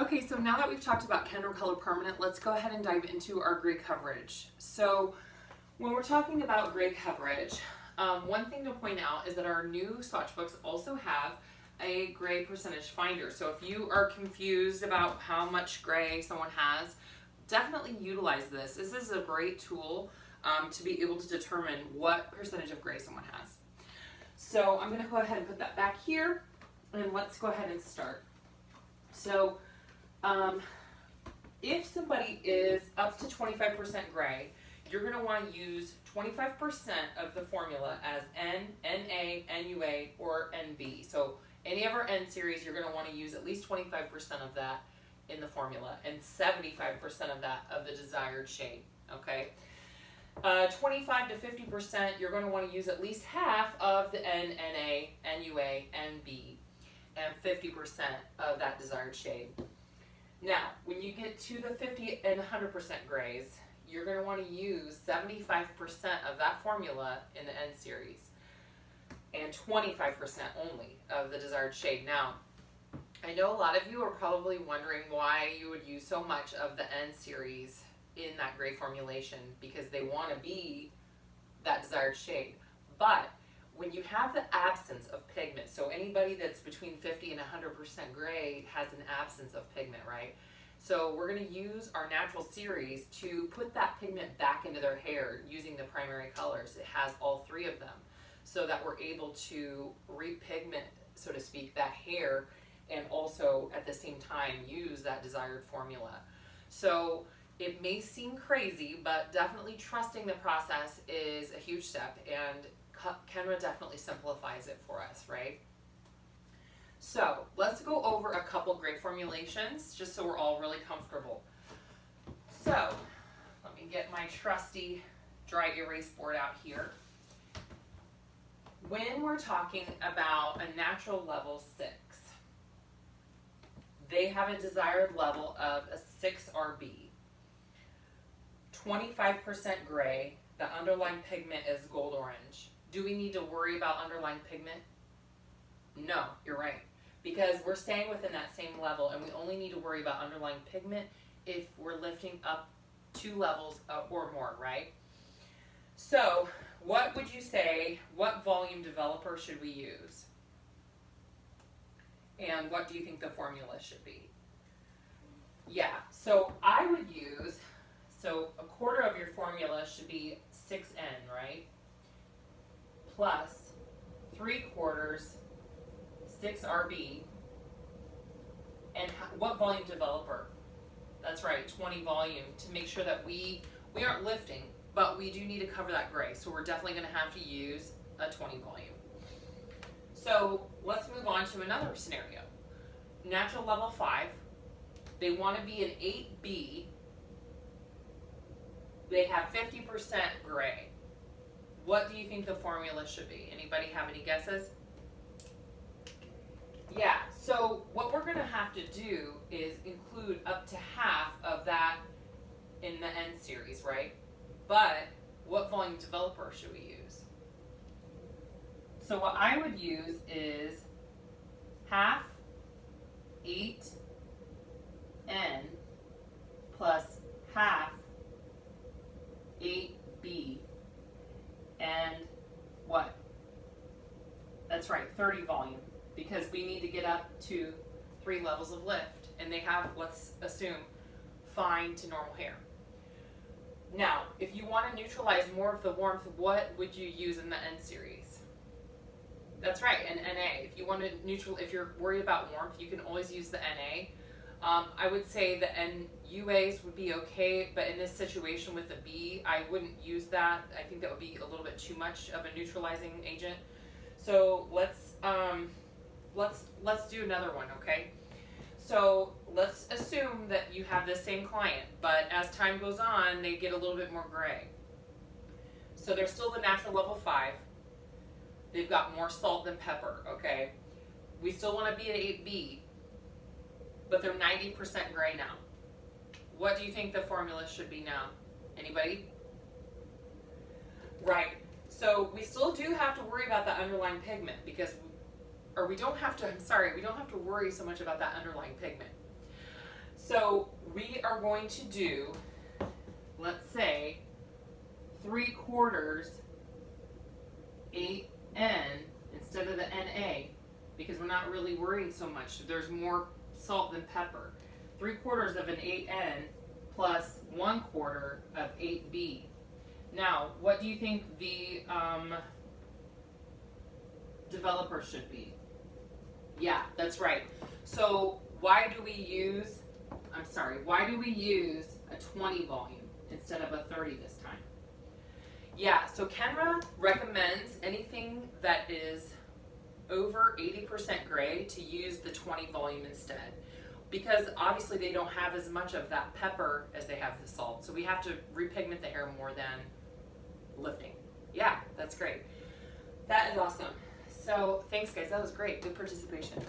Okay, so now that we've talked about Kenra Color Permanent, let's go ahead and dive into our gray coverage. So when we're talking about gray coverage, one thing to point out is that our new swatch books also have a gray percentage finder. So if you are confused about how much gray someone has, definitely utilize this. This is a great tool to be able to determine what percentage of gray someone has. So I'm going to go ahead and put that back here, and let's go ahead and start. So if somebody is up to 25% gray, you're going to want to use 25% of the formula as N, NA, NUA, or NB. So any of our N series, you're going to want to use at least 25% of that in the formula and 75% of that of the desired shade, okay? 25 to 50%, you're going to want to use at least half of the N, NA, NUA, NB, and 50% of that desired shade. Now, when you get to the 50 and 100% grays, you're going to want to use 75% of that formula in the N series and 25% only of the desired shade. Now, I know a lot of you are probably wondering why you would use so much of the N series in that gray formulation, because they want to be that desired shade. But when you have the absence of pigment, so anybody that's between 50 and 100% gray has an absence of pigment, right? So we're going to use our natural series to put that pigment back into their hair using the primary colors. It has all three of them, so that we're able to repigment, so to speak, that hair, and also at the same time use that desired formula. So it may seem crazy, but definitely trusting the process is a huge step, and Kenra definitely simplifies it for us, right? So let's go over a couple gray formulations just so we're all really comfortable. So let me get my trusty dry erase board out here. When we're talking about a natural level 6, they have a desired level of a 6 RB. 25% gray, the underlying pigment is gold orange. Do we need to worry about underlying pigment? No, you're right. Because we're staying within that same level, and we only need to worry about underlying pigment if we're lifting up 2 levels or more, right? So what would you say, what volume developer should we use? And what do you think the formula should be? Yeah, so I would use, so a quarter of your formula should be 6N, right? Plus 3/4 6RB. And what volume developer? That's right, 20 volume, to make sure that we aren't lifting, but we do need to cover that gray. So we're definitely going to have to use a 20 volume. So let's move on to another scenario. Natural level 5, they want to be an 8B. They have 50% gray. What do you think the formula should be? Anybody have any guesses? Yeah, so what we're going to have to do is include up to half of that in the N series, right? But what volume developer should we use? So what I would use is half 8N plus half 8B, and what? That's right, 30 volume, because we need to get up to 3 levels of lift, and they have, let's assume, fine to normal hair. Now, if you want to neutralize more of the warmth, what would you use in the N series? That's right, an NA. If you want to if you're worried about warmth, you can always use the NA. I would say the NUAs would be okay, but in this situation with the B, I wouldn't use that. I think that would be a little bit too much of a neutralizing agent. So let's do another one, okay? So let's assume that you have the same client, but as time goes on, they get a little bit more gray. So they're still the natural level 5. They've got more salt than pepper, okay? We still want to be at 8B, but they're 90% gray now. What do you think the formula should be now? Anybody? Right. So we still do have to worry about that underlying pigment because, or we don't have to, I'm sorry, we don't have to worry so much about that underlying pigment. So we are going to do, let's say, 3/4 8N instead of the NA, because we're not really worrying so much. There's more salt than pepper. 3/4 of an 8N plus 1/4 of 8B. Now, what do you think the developer should be? Yeah, that's right. So why do we use a 20 volume instead of a 30 this time? Yeah, so Kenra recommends anything that is over 80% gray to use the 20 volume instead, because obviously they don't have as much of that pepper as they have the salt. So we have to repigment the hair more than lifting. Yeah, that's great. That is awesome. So thanks guys, that was great. Good participation.